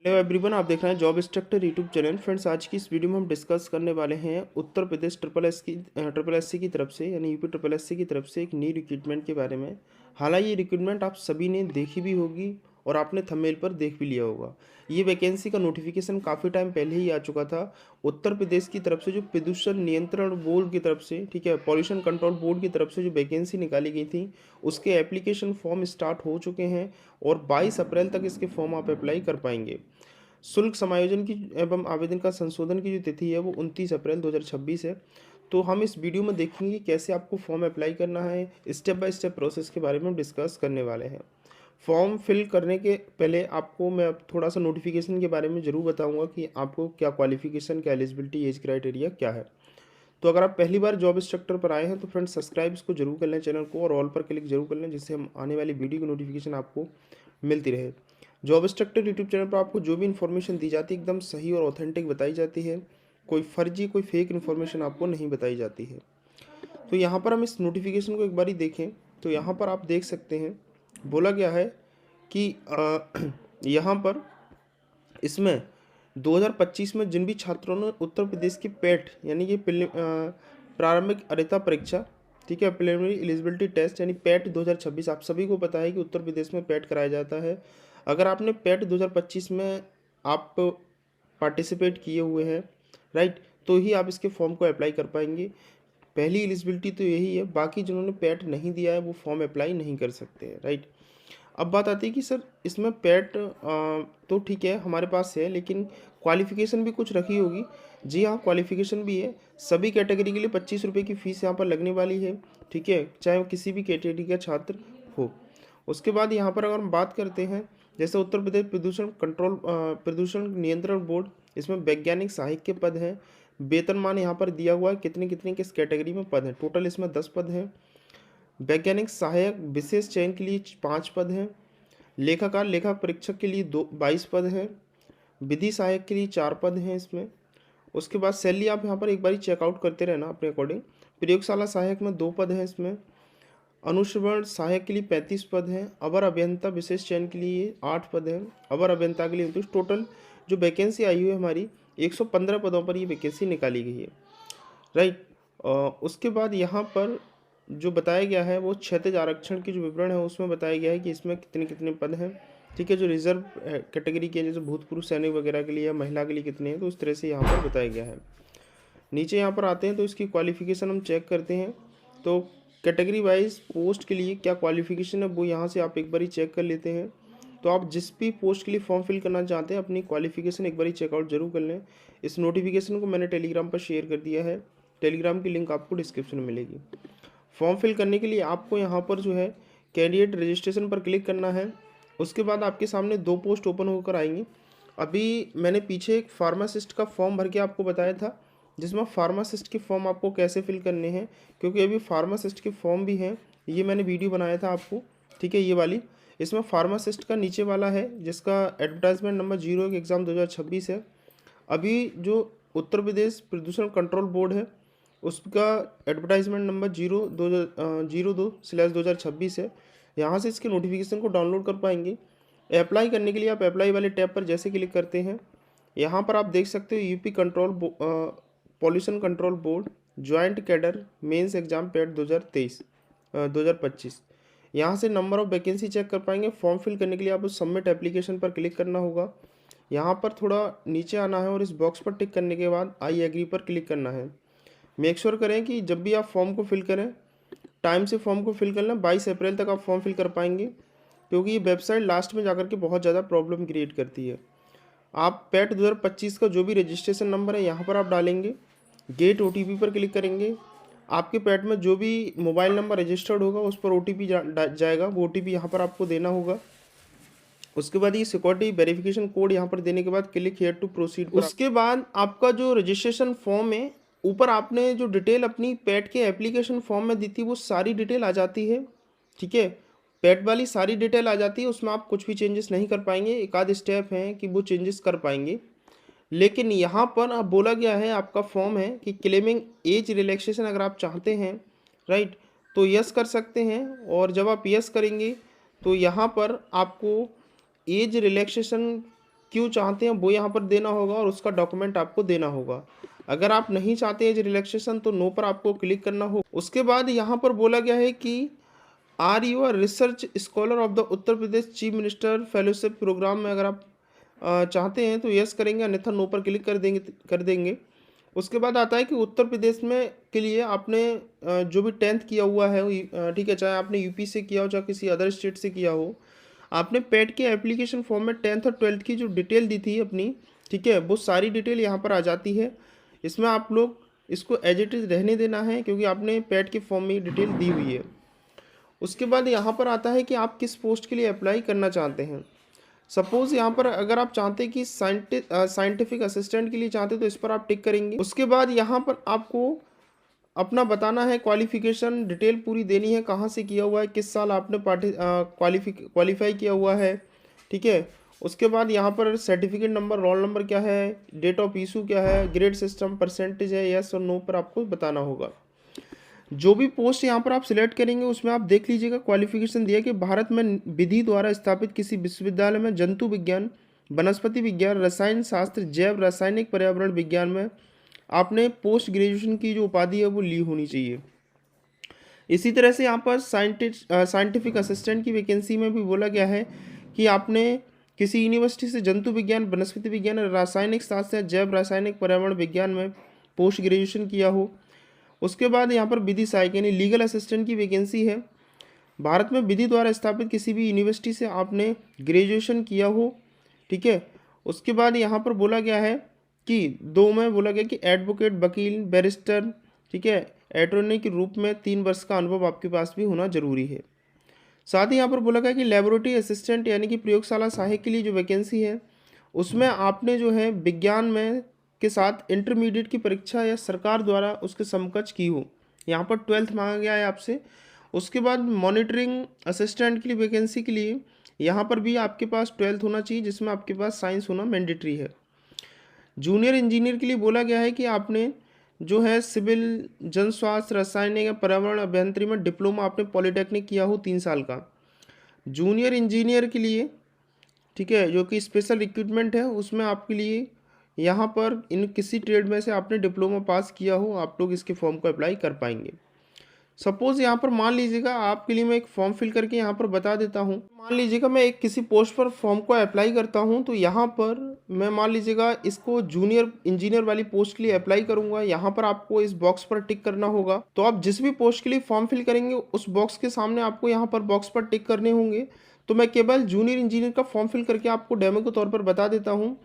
Hello everyone, आप देख रहे हैं job instructor YouTube channel. Friends, आज की इस वीडियो में हम डिस्कस करने वाले हैं Uttar Pradesh triple S C की तरफ से, यानी यूपी ट्रिपल एस सी की तरफ से एक नई रिक्रूटमेंट के बारे में। हालांकि ये रिक्रूटमेंट आप सभी ने देखी भी होगी और आपने थंबनेल पर देख भी लिया होगा। ये वैकेंसी का नोटिफिकेशन काफ़ी टाइम पहले ही आ चुका था। उत्तर प्रदेश की तरफ से जो प्रदूषण नियंत्रण बोर्ड की तरफ से, ठीक है, पॉल्यूशन कंट्रोल बोर्ड की तरफ से जो वैकेंसी निकाली गई थी, उसके एप्लीकेशन फॉर्म स्टार्ट हो चुके हैं और 22 अप्रैल तक इसके फॉर्म आप अप्लाई कर पाएंगे। शुल्क समायोजन की एवं आवेदन का संशोधन की जो तिथि है वो 29 अप्रैल 2026 है। तो हम इस वीडियो में देखेंगे कि कैसे आपको फॉर्म अप्लाई करना है, स्टेप बाय स्टेप प्रोसेस के बारे में हम डिस्कस करने वाले हैं। फॉर्म फिल करने के पहले आपको मैं अब थोड़ा सा नोटिफिकेशन के बारे में ज़रूर बताऊंगा कि आपको क्या क्वालिफिकेशन, क्या एलिजिबिलिटी, एज क्राइटेरिया क्या है। तो अगर आप पहली बार जॉब इंस्ट्रक्टर पर आए हैं तो फ्रेंड्स सब्सक्राइब इसको जरूर कर लें चैनल को, और ऑल पर क्लिक जरूर कर लें, जिससे हम आने वाली वीडियो की नोटिफिकेशन आपको मिलती रहे। जॉब इंस्ट्रक्टर यूट्यूब चैनल पर आपको जो भी इन्फॉर्मेशन दी जाती है एकदम सही और ऑथेंटिक बताई जाती है। कोई फर्जी, कोई फेक इन्फॉर्मेशन आपको नहीं बताई जाती है। तो यहाँ पर हम इस नोटिफिकेशन को एक बार ही देखें तो यहाँ पर आप देख सकते हैं बोला गया है कि यहाँ पर इसमें 2025 में जिन भी छात्रों ने उत्तर प्रदेश की पेट यानी कि प्रारंभिक अर्हता परीक्षा, ठीक है, प्रिलिमिनरी एलिजिबिलिटी टेस्ट यानी पेट 2026, आप सभी को पता है कि उत्तर प्रदेश में पेट कराया जाता है। अगर आपने पेट 2025 में आप पार्टिसिपेट किए हुए हैं, राइट, तो ही आप इसके फॉर्म को अप्लाई कर पाएंगे। पहली एलिजिबिलिटी तो यही है, बाकी जिन्होंने पेट नहीं दिया है वो फॉर्म अप्लाई नहीं कर सकते हैं, राइट। अब बात आती है कि सर इसमें पेट तो ठीक है हमारे पास है, लेकिन क्वालिफिकेशन भी कुछ रखी होगी। जी हाँ, क्वालिफिकेशन भी है। सभी कैटेगरी के लिए 25 रुपये की फ़ीस यहाँ पर लगने वाली है, ठीक है, चाहे वो किसी भी कैटेगरी का छात्र हो। उसके बाद यहाँ पर अगर हम बात करते हैं, जैसे उत्तर प्रदेश प्रदूषण नियंत्रण बोर्ड, इसमें वैज्ञानिक सहायक के पद हैं। वेतनमान यहाँ पर दिया हुआ है कितने कितने किस कैटेगरी में पद हैं। टोटल इसमें 10 पद हैं। वैज्ञानिक सहायक विशेष चयन के लिए 5 पद हैं। लेखाकार लेखा परीक्षक के लिए 22 पद हैं। विधि सहायक के लिए 4 पद हैं इसमें। उसके बाद सैलरी आप यहाँ पर एक बार चेकआउट करते रहना अपने अकॉर्डिंग। प्रयोगशाला सहायक में 2 पद हैं इसमें। अनुश्रवण सहायक के लिए 35 पद हैं। अवर अभियंता विशेष चयन के लिए 8 पद हैं। अवर अभियंता के लिए तो टोटल जो वैकेंसी आई हुई है हमारी 115 पदों पर ये वैकेंसी निकाली गई है, राइट। उसके बाद यहाँ पर जो बताया गया है वो क्षैतिज आरक्षण की जो विवरण है उसमें बताया गया है कि इसमें कितने कितने पद हैं, ठीक है। जो रिजर्व कैटेगरी के जैसे भूतपूर्व सैनिक वगैरह के लिए या महिला के लिए कितने हैं, तो इस तरह से यहाँ पर बताया गया है। नीचे यहाँ पर आते हैं तो इसकी क्वालिफिकेशन हम चेक करते हैं। तो कैटेगरी वाइज पोस्ट के लिए क्या क्वालिफिकेशन है वो यहाँ से आप एक बार चेक कर लेते हैं। तो आप जिस भी पोस्ट के लिए फॉर्म फिल करना चाहते हैं अपनी क्वालिफिकेशन एक बार चेकआउट जरूर कर लें। इस नोटिफिकेशन को मैंने टेलीग्राम पर शेयर कर दिया है। टेलीग्राम की लिंक आपको डिस्क्रिप्शन में मिलेगी। फॉर्म फिल करने के लिए आपको यहाँ पर जो है कैंडिडेट रजिस्ट्रेशन पर क्लिक करना है। उसके बाद आपके सामने 2 पोस्ट ओपन होकर आएंगी। अभी मैंने पीछे एक फार्मासिस्ट का फॉर्म भर के आपको बताया था, जिसमें फार्मासिस्ट के फॉर्म आपको कैसे फिल करने हैं, क्योंकि अभी फार्मासिस्ट के फॉर्म भी हैं। ये मैंने वीडियो बनाया था आपको, ठीक है, ये वाली। इसमें फार्मासिस्ट का नीचे वाला है जिसका एडवर्टाइजमेंट नंबर 01 एग्ज़ाम 2026 है। अभी जो उत्तर प्रदेश प्रदूषण कंट्रोल बोर्ड है उसका एडवर्टाइजमेंट नंबर 02/2026 है। यहाँ से इसके नोटिफिकेशन को डाउनलोड कर पाएंगे। अप्लाई करने के लिए आप अप्लाई वाले टैब पर जैसे क्लिक करते हैं, यहाँ पर आप देख सकते हो UP pollution control board joint cadre mains exam paid 2025। यहाँ से नंबर ऑफ वैकेंसी चेक कर पाएंगे। फॉर्म फिल करने के लिए आपको सबमिट एप्लीकेशन पर क्लिक करना होगा। यहाँ पर थोड़ा नीचे आना है और इस बॉक्स पर टिक करने के बाद आई एग्री पर क्लिक करना है। मेक श्योर करें कि जब भी आप फॉर्म को फिल करें टाइम से फॉर्म को फिल कर लें। 22 अप्रैल तक आप फॉर्म फिल कर पाएंगे, क्योंकि ये वेबसाइट लास्ट में जाकर के बहुत ज़्यादा प्रॉब्लम क्रिएट करती है। आप पेट 2025 का जो भी रजिस्ट्रेशन नंबर है यहाँ पर आप डालेंगे, गेट OTP पर क्लिक करेंगे। आपके पेट में जो भी मोबाइल नंबर रजिस्टर्ड होगा उस पर OTP जाएगा, वो OTP यहाँ पर आपको देना होगा। उसके बाद ये सिक्योरिटी वेरिफिकेशन कोड यहाँ पर देने के बाद क्लिक हियर टू प्रोसीड। उसके बाद आपका जो रजिस्ट्रेशन फॉर्म है ऊपर आपने जो डिटेल अपनी पेट के एप्लीकेशन फॉर्म में दी थी वो सारी डिटेल आ जाती है, ठीक है। पेट वाली सारी डिटेल आ जाती है, उसमें आप कुछ भी चेंजेस नहीं कर पाएंगे। एक आध स्टेप हैं कि वो चेंजेस कर पाएंगे, लेकिन यहाँ पर अब बोला गया है आपका फॉर्म है कि क्लेमिंग एज रिलैक्सेशन अगर आप चाहते हैं, राइट, तो यस कर सकते हैं। और जब आप यस करेंगे तो यहाँ पर आपको एज रिलैक्सेशन क्यों चाहते हैं वो यहाँ पर देना होगा और उसका डॉक्यूमेंट आपको देना होगा। अगर आप नहीं चाहते एज रिलैक्सेशन तो नो पर आपको क्लिक करना हो। उसके बाद यहाँ पर बोला गया है कि are you a research scholar of the Uttar Pradesh chief minister fellowship programme में अगर आप चाहते हैं तो यस करेंगे, अन्यथा नो पर क्लिक कर देंगे। उसके बाद आता है कि उत्तर प्रदेश में के लिए आपने जो भी 10th किया हुआ है ठीक है, चाहे आपने यूपी से किया हो चाहे किसी अदर स्टेट से किया हो, आपने पेट के एप्लीकेशन फॉर्म में 10th और 12th की जो डिटेल दी थी अपनी, ठीक है, वो सारी डिटेल यहाँ पर आ जाती है। इसमें आप लोग इसको एज इट इज़ रहने देना है क्योंकि आपने पेट के फॉर्म में डिटेल दी हुई है। उसके बाद यहाँ पर आता है कि आप किस पोस्ट के लिए अप्लाई करना चाहते हैं। सपोज़ यहाँ पर अगर आप चाहते हैं कि साइंटिफिक असिस्टेंट के लिए चाहते हैं तो इस पर आप टिक करेंगे। उसके बाद यहाँ पर आपको अपना बताना है, क्वालिफिकेशन डिटेल पूरी देनी है, कहाँ से किया हुआ है, किस साल आपने क्वालिफाई किया हुआ है, ठीक है। उसके बाद यहाँ पर सर्टिफिकेट नंबर, रोल नंबर क्या है, डेट ऑफ इशू क्या है, ग्रेड सिस्टम, परसेंटेज है, यस और नो पर आपको बताना होगा। जो भी पोस्ट यहाँ पर आप सिलेक्ट करेंगे उसमें आप देख लीजिएगा क्वालिफिकेशन दिया कि भारत में विधि द्वारा स्थापित किसी विश्वविद्यालय में जंतु विज्ञान, वनस्पति विज्ञान, रसायन शास्त्र, जैव रासायनिक पर्यावरण विज्ञान में आपने पोस्ट ग्रेजुएशन की जो उपाधि है वो ली होनी चाहिए। इसी तरह से यहाँ पर साइंटिफिक असिस्टेंट की वैकेंसी में भी बोला गया है कि आपने किसी यूनिवर्सिटी से जंतु विज्ञान, वनस्पति विज्ञान, रासायनिक शास्त्र, जैव रासायनिक पर्यावरण विज्ञान में पोस्ट ग्रेजुएशन किया हो। उसके बाद यहाँ पर विधि सहायक यानी लीगल असिस्टेंट की वैकेंसी है। भारत में विधि द्वारा स्थापित किसी भी यूनिवर्सिटी से आपने ग्रेजुएशन किया हो, ठीक है। उसके बाद यहाँ पर बोला गया है कि 2 में बोला गया कि एडवोकेट, वकील, बैरिस्टर, ठीक है, अटॉर्नी के रूप में 3 वर्ष का अनुभव आपके पास भी होना जरूरी है। साथ ही यहाँ पर बोला गया कि लेबोरेटरी असिस्टेंट यानी कि प्रयोगशाला सहायक के लिए जो वैकेंसी है उसमें आपने जो है विज्ञान में के साथ इंटरमीडिएट की परीक्षा या सरकार द्वारा उसके समकक्ष की हो। यहाँ पर 12th मांगा गया है आपसे। उसके बाद मॉनिटरिंग असिस्टेंट के लिए वैकेंसी के लिए यहाँ पर भी आपके पास 12th होना चाहिए, जिसमें आपके पास साइंस होना मैंडेटरी है। जूनियर इंजीनियर के लिए बोला गया है कि आपने जो है सिविल, जन स्वास्थ्य, रासायनिक या पर्यावरण अभियंत्रण में डिप्लोमा आपने पॉलिटेक्निक किया हो 3 साल का। जूनियर इंजीनियर के लिए, ठीक है, जो कि स्पेशल रिक्रूटमेंट है उसमें आपके लिए यहाँ पर इन किसी ट्रेड में से आपने डिप्लोमा पास किया हो, आप लोग इसके फॉर्म को अप्लाई कर पाएंगे। सपोज़ यहाँ पर मान लीजिएगा आपके लिए मैं एक फॉर्म फिल करके यहाँ पर बता देता हूँ। मान लीजिएगा मैं एक किसी पोस्ट पर फॉर्म को अप्लाई करता हूँ, तो यहाँ पर मैं मान लीजिएगा इसको जूनियर इंजीनियर वाली पोस्ट के लिए अप्लाई करूँगा। यहाँ पर आपको इस बॉक्स पर टिक करना होगा। तो आप जिस भी पोस्ट के लिए फॉर्म फिल करेंगे उस बॉक्स के सामने आपको यहाँ पर बॉक्स पर टिक करने होंगे। तो मैं केवल जूनियर इंजीनियर का फॉर्म फिल करके आपको डेमो के तौर पर बता देता हूँ।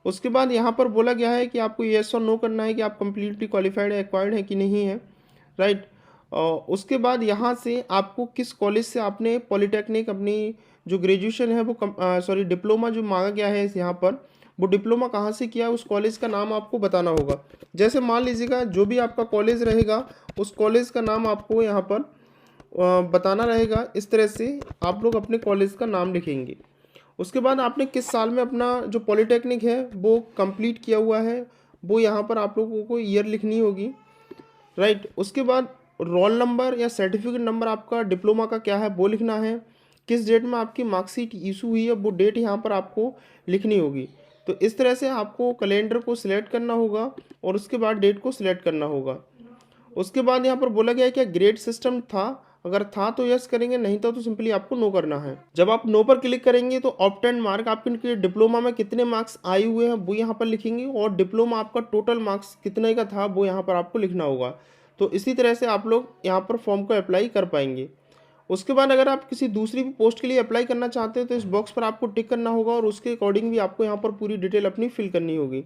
उसके बाद यहाँ पर बोला गया है कि आपको येस और नो करना है कि आप कम्प्लीटली क्वालिफाइड है, एक्वायर्ड है कि नहीं है, राइट। उसके बाद यहाँ से आपको किस कॉलेज से आपने पॉलिटेक्निक अपनी जो ग्रेजुएशन है वो डिप्लोमा जो मांगा गया है यहाँ पर, वो डिप्लोमा कहाँ से किया है उस कॉलेज का नाम आपको बताना होगा। जैसे मान लीजिएगा जो भी आपका कॉलेज रहेगा उस कॉलेज का नाम आपको यहाँ पर बताना रहेगा। इस तरह से आप लोग अपने कॉलेज का नाम लिखेंगे। उसके बाद आपने किस साल में अपना जो पॉलिटेक्निक है वो कंप्लीट किया हुआ है वो यहाँ पर आप लोगों को ईयर लिखनी होगी, राइट। उसके बाद रोल नंबर या सर्टिफिकेट नंबर आपका डिप्लोमा का क्या है वो लिखना है। किस डेट में आपकी मार्कशीट इशू हुई है वो डेट यहाँ पर आपको लिखनी होगी। तो इस तरह से आपको कैलेंडर को सिलेक्ट करना होगा और उसके बाद डेट को सिलेक्ट करना होगा। उसके बाद यहाँ पर बोला गया है क्या ग्रेड सिस्टम था, अगर था तो यस करेंगे, नहीं था तो सिंपली आपको नो करना है। जब आप नो पर क्लिक करेंगे तो ऑब्टेन मार्क आपके डिप्लोमा में कितने मार्क्स आए हुए हैं वो यहाँ पर लिखेंगे और डिप्लोमा आपका टोटल मार्क्स कितने का था वो यहाँ पर आपको लिखना होगा। तो इसी तरह से आप लोग यहाँ पर फॉर्म को अप्लाई कर पाएंगे। उसके बाद अगर आप किसी दूसरी भी पोस्ट के लिए अप्लाई करना चाहते हैं तो इस बॉक्स पर आपको टिक करना होगा और उसके अकॉर्डिंग भी आपको यहाँ पर पूरी डिटेल अपनी फिल करनी होगी।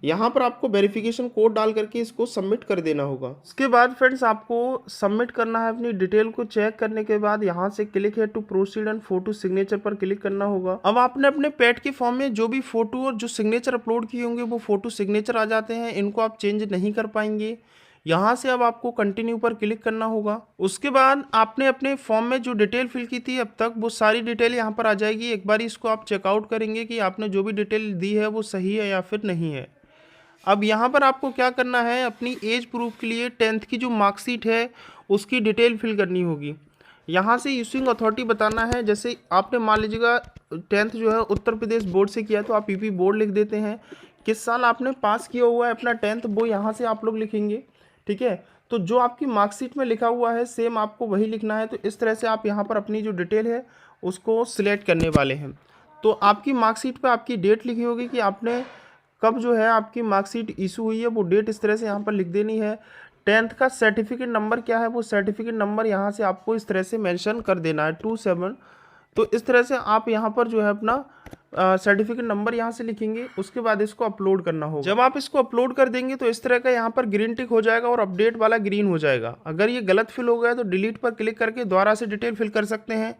यहाँ पर आपको वेरिफिकेशन कोड डाल करके इसको सबमिट कर देना होगा। इसके बाद फ्रेंड्स आपको सबमिट करना है। अपनी डिटेल को चेक करने के बाद यहाँ से क्लिक है to proceed and photo signature पर क्लिक करना होगा। अब आपने अपने पेट के फॉर्म में जो भी फोटो और जो सिग्नेचर अपलोड किए होंगे वो फोटो सिग्नेचर आ जाते हैं, इनको आप चेंज नहीं कर पाएंगे। यहाँ से अब आपको कंटिन्यू पर क्लिक करना होगा। उसके बाद आपने अपने फॉर्म में जो डिटेल फिल की थी अब तक वो सारी डिटेल यहाँ पर आ जाएगी। एक बार इसको आप चेकआउट करेंगे कि आपने जो भी डिटेल दी है वो सही है या फिर नहीं है। अब यहाँ पर आपको क्या करना है, अपनी एज प्रूफ के लिए 10th की जो मार्कशीट है उसकी डिटेल फिल करनी होगी। यहाँ से इशूइंग अथॉरिटी बताना है। जैसे आपने मान लीजिएगा 10th जो है उत्तर प्रदेश बोर्ड से किया तो आप यूपी बोर्ड लिख देते हैं। किस साल आपने पास किया हुआ है अपना 10th वो यहाँ से आप लोग लिखेंगे, ठीक है। तो जो आपकी मार्कशीट में लिखा हुआ है सेम आपको वही लिखना है। तो इस तरह से आप यहाँ पर अपनी जो डिटेल है उसको सिलेक्ट करने वाले हैं। तो आपकी मार्कशीट पर आपकी डेट लिखी होगी कि आपने कब जो है आपकी मार्कशीट इशू हुई है, वो डेट इस तरह से यहाँ पर लिख देनी है। 10th का सर्टिफिकेट नंबर क्या है, वो सर्टिफिकेट नंबर यहाँ से आपको इस तरह से मेंशन कर देना है 27। तो इस तरह से आप यहाँ पर जो है अपना सर्टिफिकेट नंबर यहाँ से लिखेंगे। उसके बाद इसको अपलोड करना होगा। जब आप इसको अपलोड कर देंगे तो इस तरह का यहाँ पर ग्रीन टिक हो जाएगा और अपडेट वाला ग्रीन हो जाएगा। अगर ये गलत फिल हो गया तो डिलीट पर क्लिक करके दोबारा से डिटेल फिल कर सकते हैं।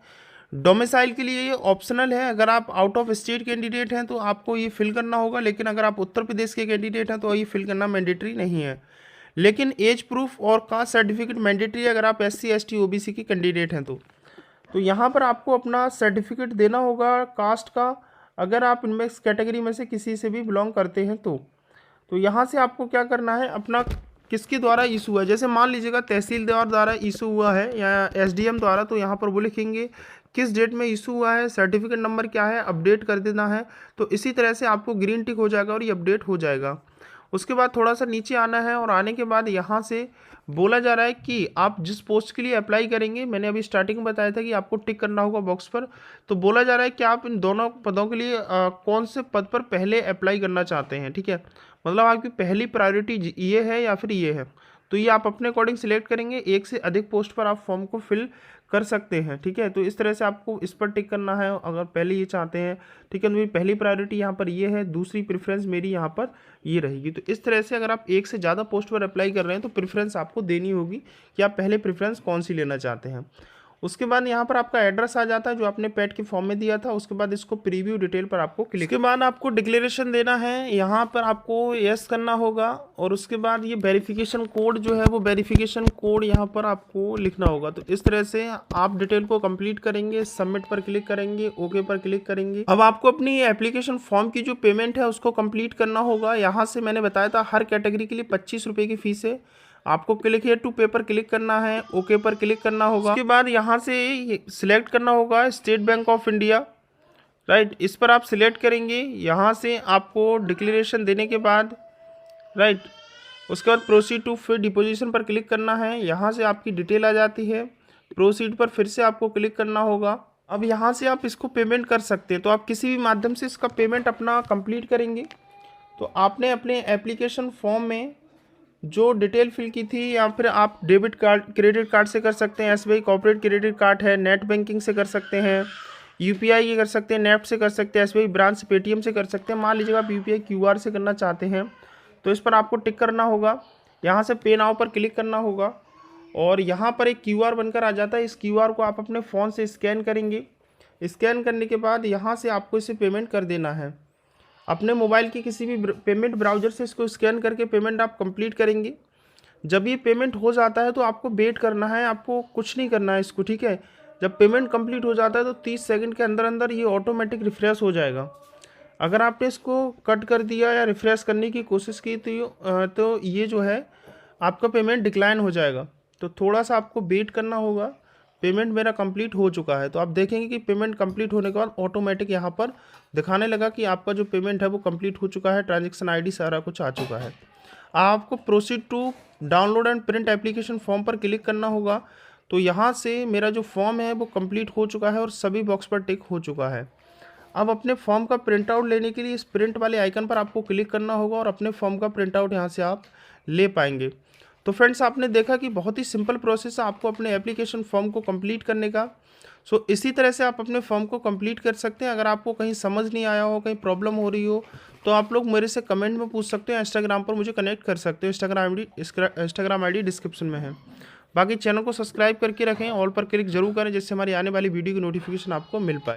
डोमिसाइल के लिए ये ऑप्शनल है। अगर आप आउट ऑफ स्टेट कैंडिडेट हैं तो आपको ये फिल करना होगा, लेकिन अगर आप उत्तर प्रदेश के कैंडिडेट हैं तो ये फिल करना मैंडेटरी नहीं है। लेकिन एज प्रूफ और कास्ट सर्टिफिकेट मैंडेटरी है अगर आप SC ST OBC के कैंडिडेट हैं तो यहाँ पर आपको अपना सर्टिफिकेट देना होगा कास्ट का, अगर आप इनमें कैटेगरी में से किसी से भी बिलोंग करते हैं तो यहाँ से आपको क्या करना है, अपना किसके द्वारा इशू हुआ है। जैसे मान लीजिएगा तहसीलदार द्वारा इशू हुआ है या SDM द्वारा, तो यहाँ पर वो लिखेंगे किस डेट में इशू हुआ है, सर्टिफिकेट नंबर क्या है, अपडेट कर देना है। तो इसी तरह से आपको ग्रीन टिक हो जाएगा और ये अपडेट हो जाएगा। उसके बाद थोड़ा सा नीचे आना है और आने के बाद यहाँ से बोला जा रहा है कि आप जिस पोस्ट के लिए अप्लाई करेंगे, मैंने अभी स्टार्टिंग में बताया था कि आपको टिक करना होगा बॉक्स पर। तो बोला जा रहा है कि आप इन दोनों पदों के लिए कौन से पद पर पहले अप्लाई करना चाहते हैं, ठीक है। मतलब आपकी पहली प्रायोरिटी ये है या फिर ये है, तो ये आप अपने अकॉर्डिंग सिलेक्ट करेंगे। एक से अधिक पोस्ट पर आप फॉर्म को फिल कर सकते हैं, ठीक है। तो इस तरह से आपको इस पर टिक करना है अगर पहले ये चाहते हैं, ठीक है। तो मेरी पहली प्रायोरिटी यहाँ पर ये है, दूसरी प्रेफरेंस मेरी यहाँ पर ये रहेगी। तो इस तरह से अगर आप एक से ज़्यादा पोस्ट पर अप्लाई कर रहे हैं तो प्रेफरेंस आपको देनी होगी कि आप पहले प्रेफरेंस कौन सी लेना चाहते हैं। उसके बाद यहाँ पर आपका एड्रेस आ जाता है जो आपने पेड के फॉर्म में दिया था। उसके बाद इसको प्रीव्यू डिटेल पर आपको क्लिक, उसके बाद आपको डिक्लेरेशन देना है, यहाँ पर आपको यस करना होगा। और उसके बाद ये वेरिफिकेशन कोड जो है वो वेरिफिकेशन कोड यहाँ पर आपको लिखना होगा। तो इस तरह से आप डिटेल को कंप्लीट करेंगे, सबमिट पर क्लिक करेंगे, ओके पर क्लिक करेंगे। अब आपको अपनी एप्लीकेशन फॉर्म की जो पेमेंट है उसको कंप्लीट करना होगा। यहाँ से मैंने बताया था हर कैटेगरी के लिए 25 रुपये की फीस है। आपको क्लिक हियर टू पे पर क्लिक करना है, ओके पर क्लिक करना होगा। उसके बाद यहाँ से सिलेक्ट करना होगा state bank of India, right. इस पर आप सिलेक्ट करेंगे। यहाँ से आपको डिक्लेरेशन देने के बाद, राइट, उसके बाद प्रोसीड टू फिर डिपोजिशन पर क्लिक करना है। यहाँ से आपकी डिटेल आ जाती है। प्रोसीड पर फिर से आपको क्लिक करना होगा। अब यहाँ से आप इसको पेमेंट कर सकते हैं। तो आप किसी भी माध्यम से इसका पेमेंट अपना कंप्लीट करेंगे। तो आपने अपने एप्लीकेशन फॉर्म में जो डिटेल फिल की थी, या फिर आप डेबिट कार्ड क्रेडिट कार्ड से कर सकते हैं, SBI कॉर्पोरेट क्रेडिट कार्ड है, नेट बैंकिंग से कर सकते हैं, UPI ये कर सकते हैं, नेफ्ट से कर सकते हैं, SBI ब्रांच से, पेटीएम से कर सकते हैं। मान लीजिएगा आप UPI QR से करना चाहते हैं तो इस पर आपको टिक करना होगा। यहाँ से पे नाउ पर क्लिक करना होगा और यहाँ पर एक QR बनकर आ जाता है। इस QR को आप अपने फ़ोन से स्कैन करेंगे। स्कैन करने के बाद यहाँ से आपको इसे पेमेंट कर देना है। अपने मोबाइल के किसी भी पेमेंट ब्राउज़र से इसको स्कैन करके पेमेंट आप कंप्लीट करेंगे। जब ये पेमेंट हो जाता है तो आपको वेट करना है, आपको कुछ नहीं करना है इसको, ठीक है। जब पेमेंट कंप्लीट हो जाता है तो 30 सेकंड के अंदर अंदर ये ऑटोमेटिक रिफ्रेश हो जाएगा। अगर आपने इसको कट कर दिया या रिफ्रेश करने की कोशिश की तो ये जो है आपका पेमेंट डिक्लाइन हो जाएगा। तो थोड़ा सा आपको वेट करना होगा। पेमेंट मेरा कंप्लीट हो चुका है। तो आप देखेंगे कि पेमेंट कंप्लीट होने के बाद ऑटोमेटिक यहाँ पर दिखाने लगा कि आपका जो पेमेंट है वो कंप्लीट हो चुका है, ट्रांजैक्शन ID सारा कुछ आ चुका है। आपको proceed to download and print application form पर क्लिक करना होगा। तो यहाँ से मेरा जो फॉर्म है वो कंप्लीट हो चुका है और सभी बॉक्स पर टिक हो चुका है। अब अपने फॉर्म का प्रिंट आउट लेने के लिए इस प्रिंट वाले आइकन पर आपको क्लिक करना होगा और अपने फॉर्म का प्रिंट आउट यहाँ से आप ले पाएंगे। तो फ्रेंड्स, आपने देखा कि बहुत ही सिंपल प्रोसेस है आपको अपने एप्लीकेशन फॉर्म को कंप्लीट करने का। सो इसी तरह से आप अपने फॉर्म को कंप्लीट कर सकते हैं। अगर आपको कहीं समझ नहीं आया हो, कहीं प्रॉब्लम हो रही हो, तो आप लोग मेरे से कमेंट में पूछ सकते हैं। इंस्टाग्राम पर मुझे कनेक्ट कर सकते हो। इंस्टाग्राम ID डिस्क्रिप्शन में है। बाकी चैनल को सब्सक्राइब करके रखें, ऑल पर क्लिक जरूर करें जिससे हमारी आने वाली वीडियो की नोटिफिकेशन आपको मिल पाए।